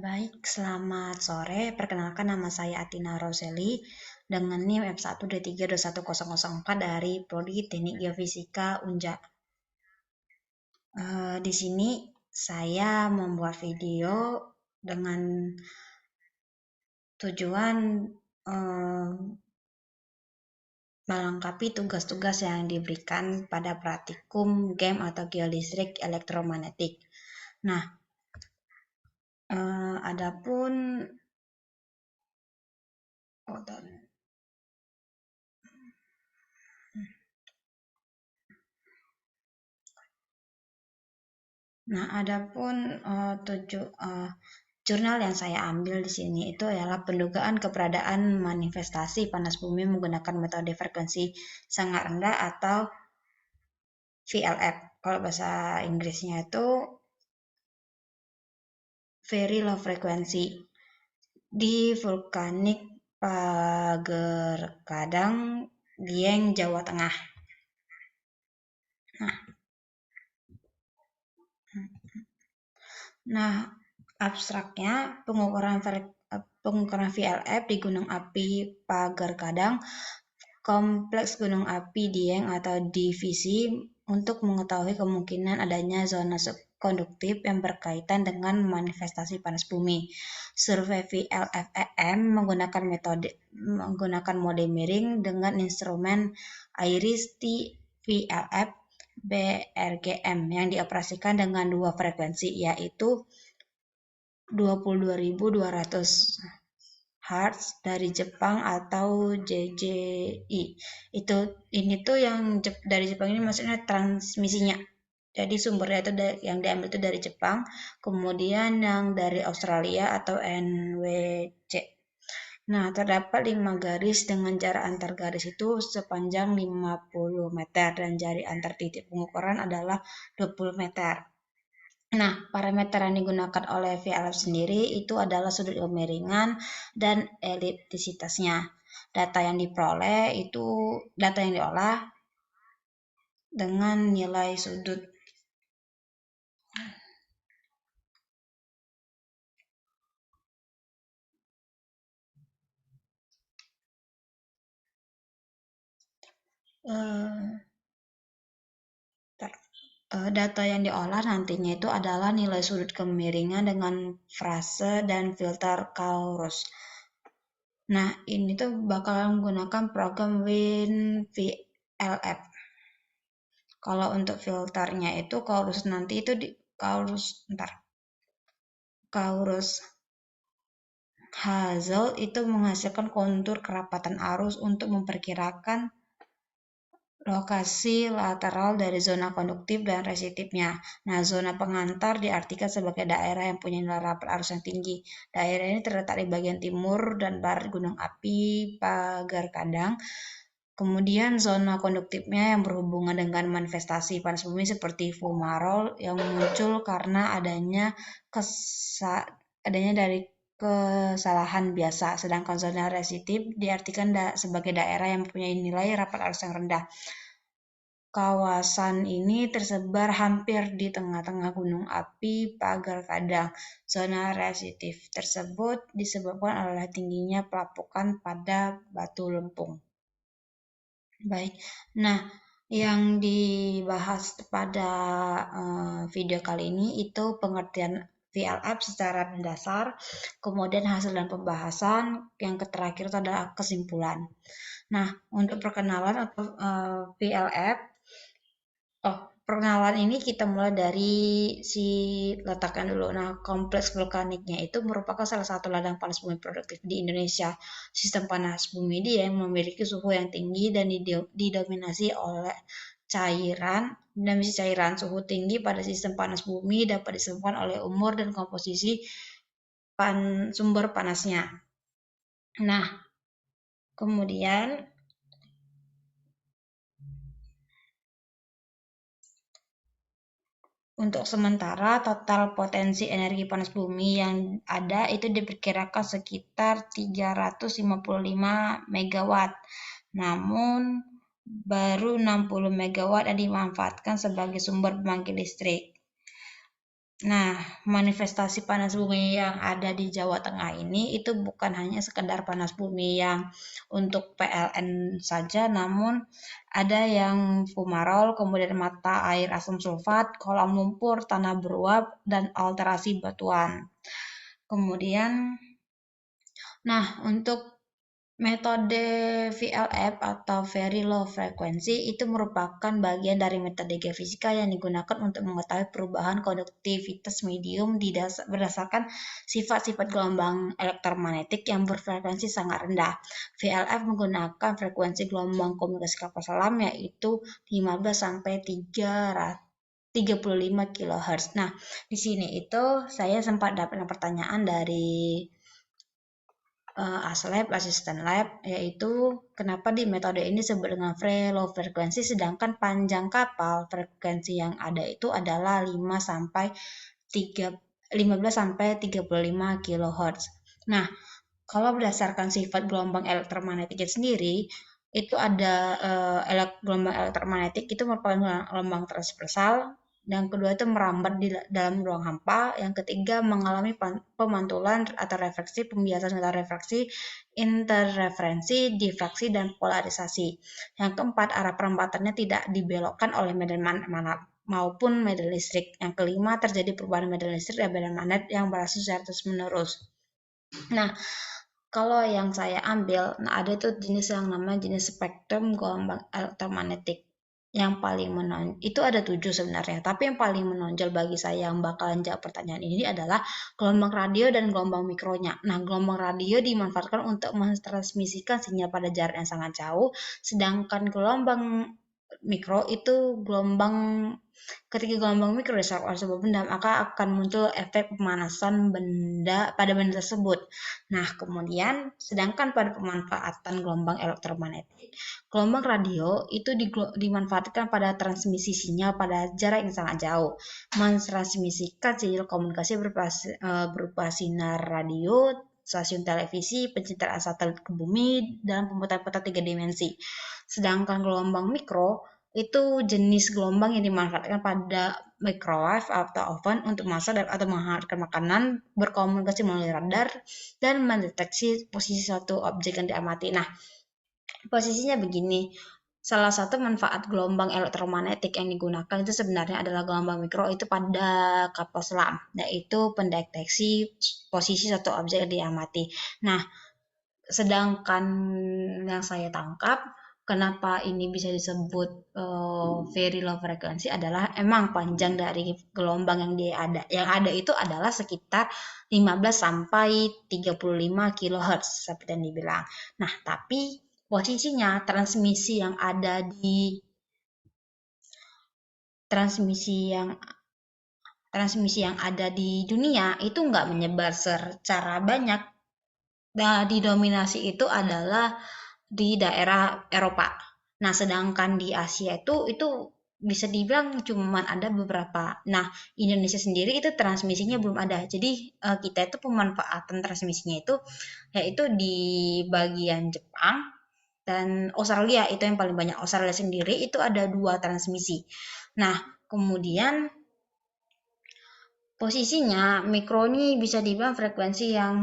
Baik, selamat sore. Perkenalkan nama saya Atina Roseli dengan NIM F123210004 dari Prodi Teknik Geofisika Unja. Di sini saya membuat video dengan tujuan melengkapi tugas-tugas yang diberikan pada praktikum game atau geolistrik elektromagnetik. Nah, adapun jurnal yang saya ambil di sini itu adalah pendugaan keberadaan manifestasi panas bumi menggunakan metode frekuensi sangat rendah atau VLF. Kalau bahasa Inggrisnya itu Very Low Frequency di vulkanik Pager Kadang, Dieng, Jawa Tengah. Nah, abstraknya pengukuran VLF di Gunung Api Pager Kadang, kompleks gunung api Dieng atau divisi untuk mengetahui kemungkinan adanya zona subkonduktif yang berkaitan dengan manifestasi panas bumi. Survei VLF-EM menggunakan mode miring dengan instrumen IRIS-T VLF BRGM yang dioperasikan dengan dua frekuensi, yaitu 22.200 Hz dari Jepang atau JJI. Ini tuh yang dari Jepang ini maksudnya transmisinya. Jadi sumbernya itu yang diambil itu dari Jepang, kemudian yang dari Australia atau NWC. Nah, terdapat 5 garis dengan jarak antar garis itu sepanjang 50 meter dan jari antar titik pengukuran adalah 20 meter. Nah, parameter yang digunakan oleh VLF sendiri itu adalah sudut kemiringan dan eliptisitasnya. Data yang diolah dengan nilai sudut. Data yang diolah nantinya itu adalah nilai sudut kemiringan dengan frase dan filter Caurus. Nah, ini tuh bakal menggunakan program WinVLF. Kalau untuk filternya itu Caurus nanti itu Caurus Hazel itu menghasilkan kontur kerapatan arus untuk memperkirakan lokasi lateral dari zona konduktif dan resistifnya. Nah, zona pengantar diartikan sebagai daerah yang punya nilai rapat arus yang tinggi. Daerah ini terletak di bagian timur dan barat Gunung Api Pager Kadang. Kemudian zona konduktifnya yang berhubungan dengan manifestasi panas bumi seperti fumarole yang muncul karena adanya dari kesalahan biasa, sedangkan zona resistif diartikan sebagai daerah yang mempunyai nilai rapat arus yang rendah. Kawasan ini tersebar hampir di tengah-tengah gunung api Pager Kadang. Zona resistif tersebut disebabkan oleh tingginya pelapukan pada batu lempung. Baik, nah yang dibahas pada video kali ini itu pengertian VLF secara mendasar, kemudian hasil dan pembahasan, yang terakhir itu adalah kesimpulan. Nah, untuk perkenalan atau VLF, perkenalan ini kita mulai dari letakkan dulu. Nah, kompleks vulkaniknya itu merupakan salah satu ladang panas bumi produktif di Indonesia. Sistem panas bumi dia yang memiliki suhu yang tinggi dan didominasi oleh cairan. Suhu tinggi pada sistem panas bumi dapat disebabkan oleh umur dan komposisi sumber panasnya. Nah, kemudian untuk sementara, total potensi energi panas bumi yang ada itu diperkirakan sekitar 355 MW. Namun, baru 60 MW yang dimanfaatkan sebagai sumber pembangkit listrik. Nah, manifestasi panas bumi yang ada di Jawa Tengah ini itu bukan hanya sekedar panas bumi yang untuk PLN saja, namun ada yang fumarol, kemudian mata air asam sulfat, kolam lumpur, tanah beruap, dan alterasi batuan. Kemudian, nah untuk metode VLF atau Very Low Frequency itu merupakan bagian dari metode geofisika yang digunakan untuk mengetahui perubahan konduktivitas medium berdasarkan sifat-sifat gelombang elektromagnetik yang berfrekuensi sangat rendah. VLF menggunakan frekuensi gelombang komunikasi kapal selam yaitu 15 sampai 35 kHz. Nah, di sini itu saya sempat dapat pertanyaan dari ASLab, asisten lab, yaitu kenapa di metode ini disebut dengan low frekuensi sedangkan panjang kapal frekuensi yang ada itu adalah 15 sampai 35 kHz. Nah, kalau berdasarkan sifat gelombang elektromagnetiknya sendiri, itu ada gelombang elektromagnetik itu merupakan gelombang transversal, yang kedua itu merambat di dalam ruang hampa, yang ketiga mengalami pemantulan atau refleksi, pembiasan atau refraksi, interferensi, difraksi, dan polarisasi. Yang keempat, arah perambatannya tidak dibelokkan oleh medan maupun medan listrik. Yang kelima, terjadi perubahan medan listrik dan medan magnet yang berlangsung secara terus-menerus. Nah, kalau yang saya ambil, nah ada tuh jenis yang namanya jenis spektrum gelombang elektromagnetik. Yang paling menonjol, itu ada 7 sebenarnya, tapi yang paling menonjol bagi saya yang bakalan jawab pertanyaan ini adalah gelombang radio dan gelombang mikronya. Nah, gelombang radio dimanfaatkan untuk mentransmisikan sinyal pada jarak yang sangat jauh, sedangkan gelombang mikro itu ketika gelombang mikro diserap oleh sebuah benda, maka akan muncul efek pemanasan pada benda tersebut. Nah, kemudian sedangkan pada pemanfaatan gelombang elektromagnetik, gelombang radio itu dimanfaatkan pada transmisi sinyal pada jarak yang sangat jauh, mentransmisikan sinyal komunikasi berupa sinar radio, stasiun televisi, pencitraan satelit ke bumi dalam pemutaran peta 3 dimensi. Sedangkan gelombang mikro itu jenis gelombang yang dimanfaatkan pada microwave atau oven untuk masak atau menghangatkan makanan, berkomunikasi melalui radar, dan mendeteksi posisi suatu objek yang diamati. Nah, posisinya begini, salah satu manfaat gelombang elektromagnetik yang digunakan itu sebenarnya adalah gelombang mikro itu pada kapal selam, yaitu pendeteksi posisi suatu objek yang diamati. Nah, sedangkan yang saya tangkap, kenapa ini bisa disebut very low frequency adalah emang panjang dari gelombang yang ada itu adalah sekitar 15 sampai 35 kHz seperti yang dibilang. Nah, tapi posisinya transmisi yang ada di dunia itu nggak menyebar secara banyak. Nah, didominasi itu adalah di daerah Eropa. Nah, sedangkan di Asia itu bisa dibilang cuma ada beberapa. Nah, Indonesia sendiri itu transmisinya belum ada. Jadi kita itu pemanfaatan transmisinya itu yaitu di bagian Jepang dan Australia itu yang paling banyak. Australia sendiri itu ada 2 transmisi. Nah, kemudian posisinya mikro ini bisa dibilang frekuensi yang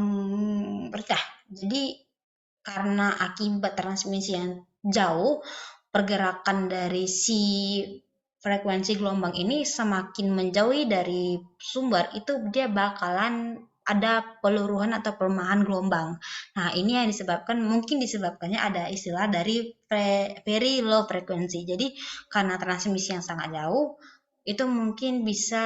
rendah. Jadi karena akibat transmisi yang jauh, pergerakan dari si frekuensi gelombang ini semakin menjauhi dari sumber, itu dia bakalan ada peluruhan atau pelemahan gelombang. Nah, ini yang mungkin disebabkannya ada istilah dari very low frequency. Jadi, karena transmisi yang sangat jauh, itu mungkin bisa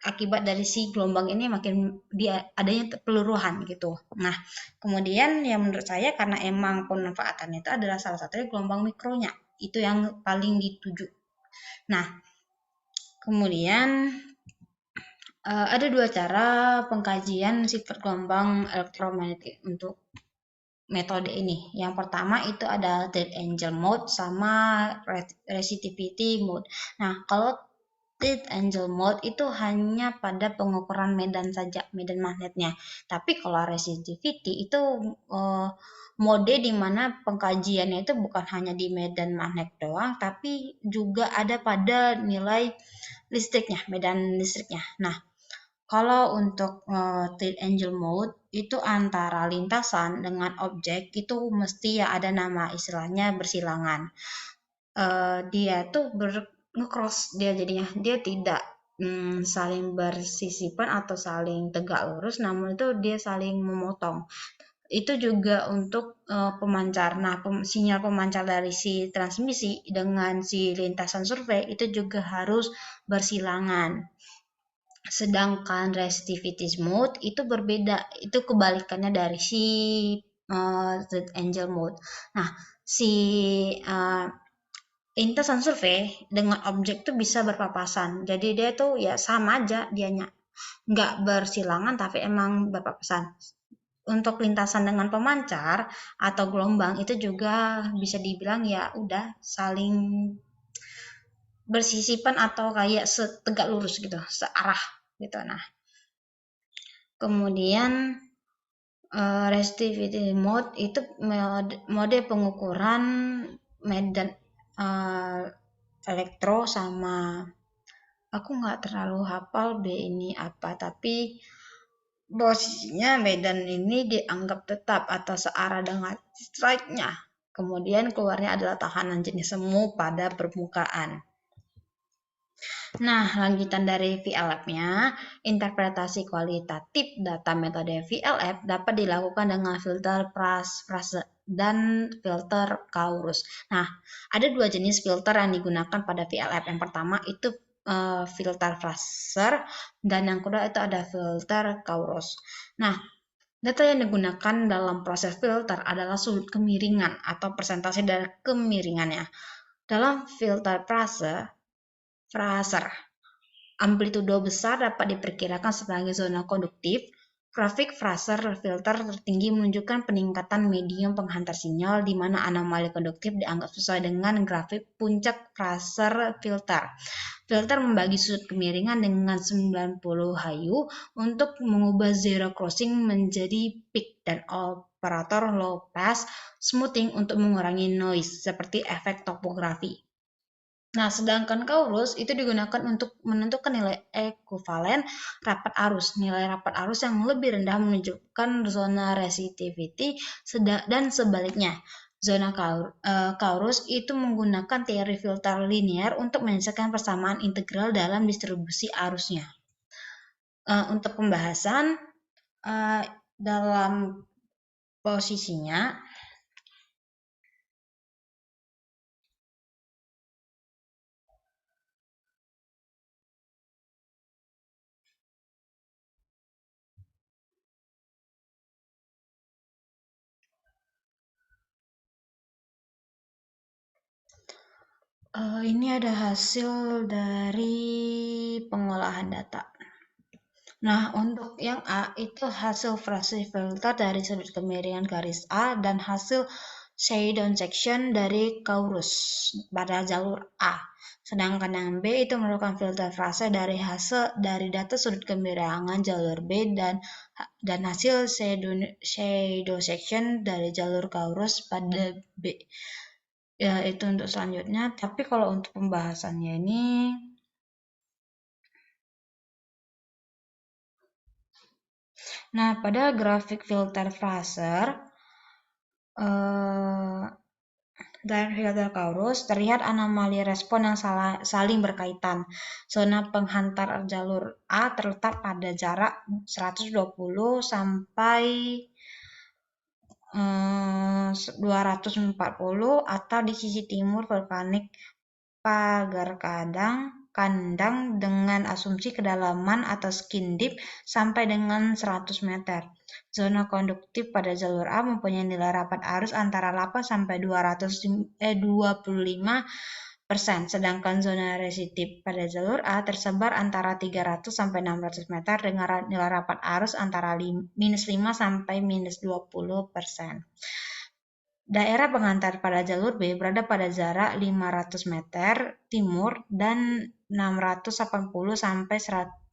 akibat dari si gelombang ini makin dia adanya peluruhan gitu. Nah, kemudian yang menurut saya karena emang pemanfaatannya itu adalah salah satunya gelombang mikronya. Itu yang paling dituju. Nah, kemudian ada 2 cara pengkajian sifat gelombang elektromagnetik untuk metode ini. Yang pertama itu ada dead angel mode sama resistivity mode. Nah, kalau Tilt angel mode itu hanya pada pengukuran medan saja, medan magnetnya. Tapi kalau resistivity itu mode di mana pengkajiannya itu bukan hanya di medan magnet doang, tapi juga ada pada nilai listriknya, medan listriknya. Nah, kalau untuk tilt angel mode itu antara lintasan dengan objek itu mesti ya ada nama istilahnya bersilangan. Dia tuh nge-cross dia jadinya. Dia tidak saling bersisipan atau saling tegak lurus, namun itu dia saling memotong. Itu juga untuk pemancar. Nah, sinyal pemancar dari si transmisi dengan si lintasan survei itu juga harus bersilangan. Sedangkan resistivity mode itu berbeda, itu kebalikannya dari si angel mode. Nah, si lintasan survei dengan objek tuh bisa berpapasan. Jadi dia tuh ya sama aja dianya. Nggak bersilangan tapi emang berpapasan. Untuk lintasan dengan pemancar atau gelombang itu juga bisa dibilang ya udah saling bersisipan atau kayak setegak lurus gitu, searah gitu. Nah, kemudian resistivity mode itu mode pengukuran medan elektro sama aku nggak terlalu hafal B ini apa, tapi posisinya medan ini dianggap tetap atau searah dengan strike-nya. Kemudian keluarnya adalah tahanan jenis semu pada permukaan. Nah, lanjutan dari VLF-nya, interpretasi kualitatif data metode VLF dapat dilakukan dengan filter Frase dan filter Caurus. Nah, ada dua jenis filter yang digunakan pada VLF. Yang pertama itu filter Fraser dan yang kedua itu ada filter Caurus. Nah, data yang digunakan dalam proses filter adalah sudut kemiringan atau persentase dari kemiringannya. Dalam filter Fraser, amplitudo besar dapat diperkirakan sebagai zona konduktif. Grafik Fraser filter tertinggi menunjukkan peningkatan medium penghantar sinyal di mana anomali konduktif dianggap sesuai dengan grafik puncak Fraser filter. Filter membagi sudut kemiringan dengan 90 HU untuk mengubah zero crossing menjadi peak dan operator low pass smoothing untuk mengurangi noise seperti efek topografi. Nah, sedangkan Caurus itu digunakan untuk menentukan nilai ekuivalen rapat arus. Nilai rapat arus yang lebih rendah menunjukkan zona resistivity dan sebaliknya. Zona Caurus itu menggunakan teori filter linear untuk menyelesaikan persamaan integral dalam distribusi arusnya. Untuk pembahasan dalam posisinya, ini ada hasil dari pengolahan data. Nah, untuk yang A itu hasil frase filter dari sudut kemiringan garis A dan hasil shade section dari Caurus pada jalur A. Sedangkan yang B itu merupakan filter frase dari hasil dari data sudut kemiringan jalur B dan hasil shadow section dari jalur Caurus pada B. Ya, itu untuk selanjutnya. Tapi kalau untuk pembahasannya ini nah, pada grafik filter Fraser dan filter Caurus terlihat anomali respon yang saling berkaitan. Zona penghantar jalur A terletak pada jarak 120 sampai 240 atau di sisi timur vulkanik pagar kandang dengan asumsi kedalaman atau skin deep sampai dengan 100 meter. Zona konduktif pada jalur A mempunyai nilai rapat arus antara 8 sampai 25%, sedangkan zona resistif pada jalur A tersebar antara 300 sampai 600 meter dengan nilai rapat arus antara -5 sampai -20%. Daerah pengantar pada jalur B berada pada jarak 500 meter timur dan 680 sampai 1180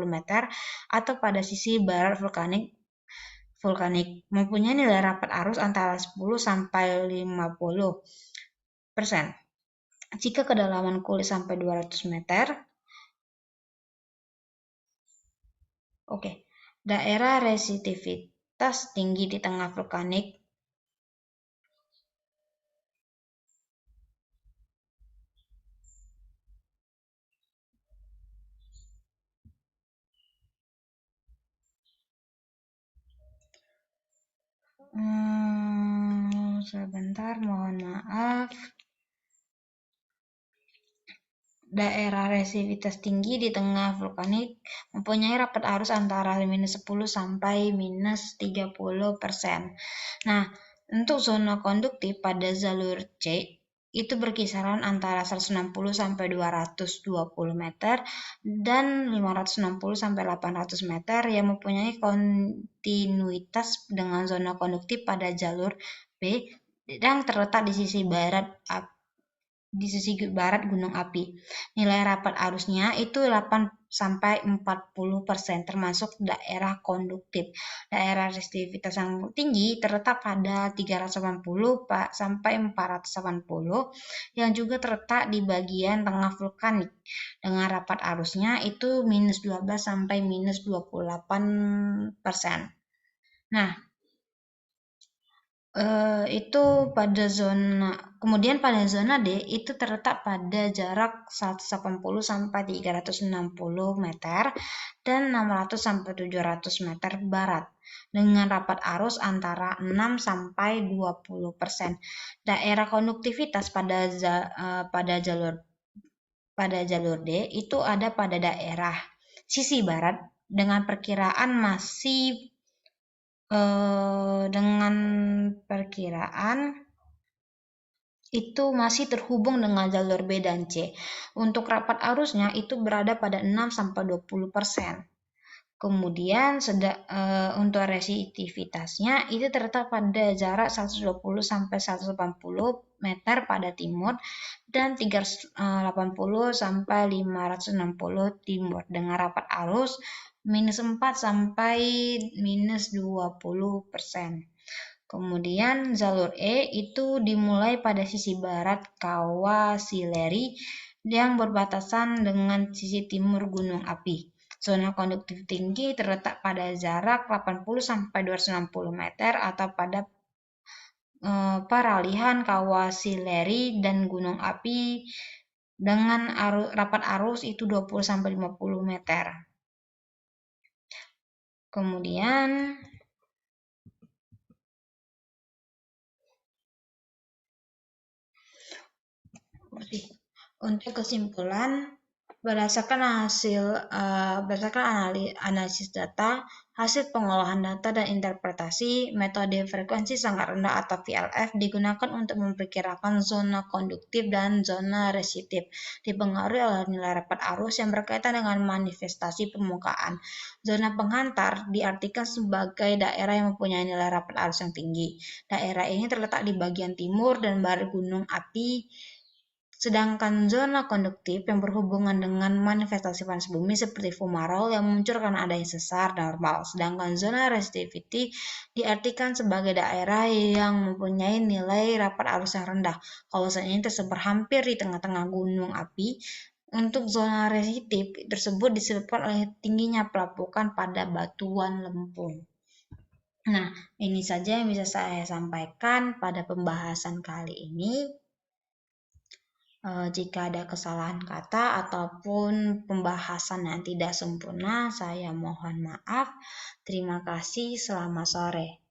meter atau pada sisi barat vulkanik mempunyai nilai rapat arus antara 10 sampai 50%. Jika kedalaman kulit sampai 200 meter, daerah resitivitas tinggi di tengah vulkanik sebentar, mohon maaf. Daerah resitivitas tinggi di tengah vulkanik mempunyai rapat arus antara -10 sampai -30%. Nah, untuk zona konduktif pada jalur C itu berkisaran antara 160 sampai 220 meter dan 560 sampai 800 meter yang mempunyai kontinuitas dengan zona konduktif pada jalur B yang terletak di sisi barat gunung api. Nilai rapat arusnya itu 8 sampai 40% termasuk daerah konduktif. Daerah resitivitas yang tinggi terletak pada 380 sampai 480 yang juga terletak di bagian tengah vulkanik dengan rapat arusnya itu -12 sampai -28%. Nah, itu pada kemudian pada zona D itu terletak pada jarak 180 sampai 360 meter dan 600 sampai 700 meter barat dengan rapat arus antara 6 sampai 20%. Daerah konduktivitas pada jalur D itu ada pada daerah sisi barat dengan perkiraan itu masih terhubung dengan jalur B dan C. Untuk rapat arusnya itu berada pada 6 sampai 20%. Kemudian untuk resitivitasnya itu terletak pada jarak 120 sampai 180 meter pada timur dan 380 sampai 560 timur dengan rapat arus -4 sampai -20%. Kemudian jalur E itu dimulai pada sisi barat Kawah Sileri yang berbatasan dengan sisi timur gunung api. Zona konduktif tinggi terletak pada jarak 80 sampai 260 meter atau pada peralihan Kawah Sileri dan gunung api dengan rapat arus itu 20 sampai 50 meter. Kemudian untuk kesimpulan, berdasarkan analisis data, hasil pengolahan data dan interpretasi, metode frekuensi sangat rendah atau VLF digunakan untuk memperkirakan zona konduktif dan zona resistif dipengaruhi oleh nilai rapat arus yang berkaitan dengan manifestasi permukaan. Zona penghantar diartikan sebagai daerah yang mempunyai nilai rapat arus yang tinggi. Daerah ini terletak di bagian timur dan barat gunung api. Sedangkan zona konduktif yang berhubungan dengan manifestasi panas bumi seperti fumarole yang muncul karena adanya sesar normal. Sedangkan zona resistivity diartikan sebagai daerah yang mempunyai nilai rapat arus yang rendah. Kawasan ini tersebar hampir di tengah-tengah gunung api. Untuk zona resistif tersebut disebabkan oleh tingginya pelapukan pada batuan lempung. Nah, ini saja yang bisa saya sampaikan pada pembahasan kali ini. Jika ada kesalahan kata ataupun pembahasan yang tidak sempurna, saya mohon maaf. Terima kasih, selamat sore.